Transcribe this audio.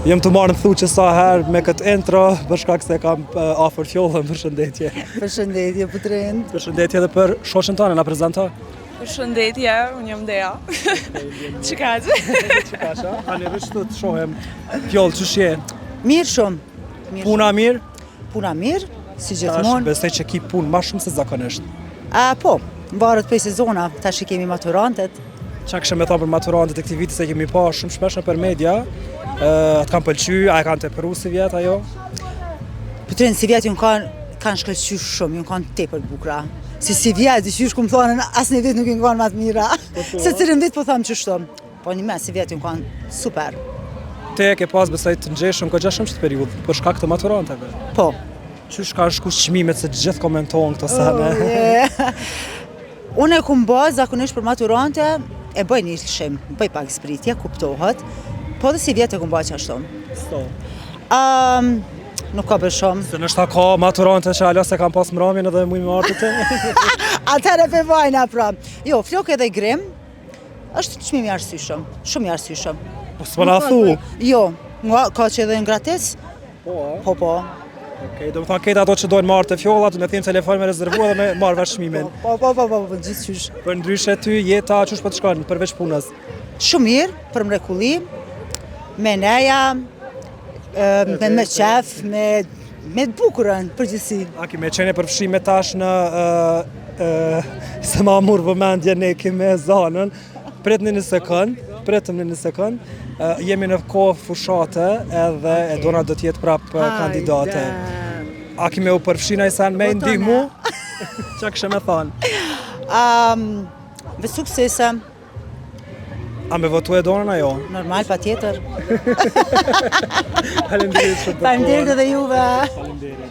Jem të marrë në thu që sa herë me këtë intro, për shkak se kam afër fjollën, përshëndetje. Përshëndetje, Putrind. Përshëndetje edhe për shoqën tonë, na prezanto. Përshëndetje, unë jam Dea. Çikaç. Çikaç, a? Ani veç të shohem fjollë që shje. Mirë shumë. Puna mirë? Puna mirë, si Tash gjithmonë. besoj që ki punë më shumë se zakonisht. Po, varet prej sezona, tash i kemi maturantet. Qa kështë me thonë për maturantët e këtij viti se kemi pa shumë shpesh nëpër media. Atë kanë pëlqy, a e kanë tepëru si vjet ajo? Putrind, si vjet kanë shkëlqy shumë, ju kanë tepër bukra. Si vjet, qysh ku më thonë, asnjë vit nuk i kanë më të mira. Se cilën vit po them çështo. Po një mes si vjet ju kanë super. Te ke pas besoj të ngjeshëm goxha shumë këtë periudhë për shkak të maturanteve. Po. Qysh kanë shku çmimet se të gjithë komentojnë këto sene? Unë e kum bë zakonisht për maturante, e bëj një lëshim, bëj pak spritje, kuptohet, po dhe si vjetë e kum bë qashtu. Nuk ka bërë shumë. Se nështë ka maturante që alo se kam pas mramjen edhe mujnë me artë të? Atëherë pe vajna pra. Jo, flok edhe grim, është çmim i arsyeshëm, shumë i arsyeshëm. Po s'po na thu. Jo, ka që edhe gratis? Po. Okej, do më thonë këtë ato që dojnë marrë të fjollat, me thimë telefon me rezervu edhe me marrë vesh çmimin. Po, gjithçysh. Për ndryshe ty jeta qysh po të shkon përveç punës? Shumë mirë, për mrekulli, me neja, me qef, me të bukurën, përgjithësi. A kime qene përfshime tash në se ma murë vëmendje ne kime zanën. Pretëm një sekund. Jemi në kohë fushate edhe e dona do t'jetë prapë kandidate. A kime u përfshina i sen me ndihmu? Qa kështë me thonë? Ve suksese. A me votu e donën ajo? Normal, pa tjetër. Faleminderit shumë për kohën. Faleminderit edhe juve. Faleminderit.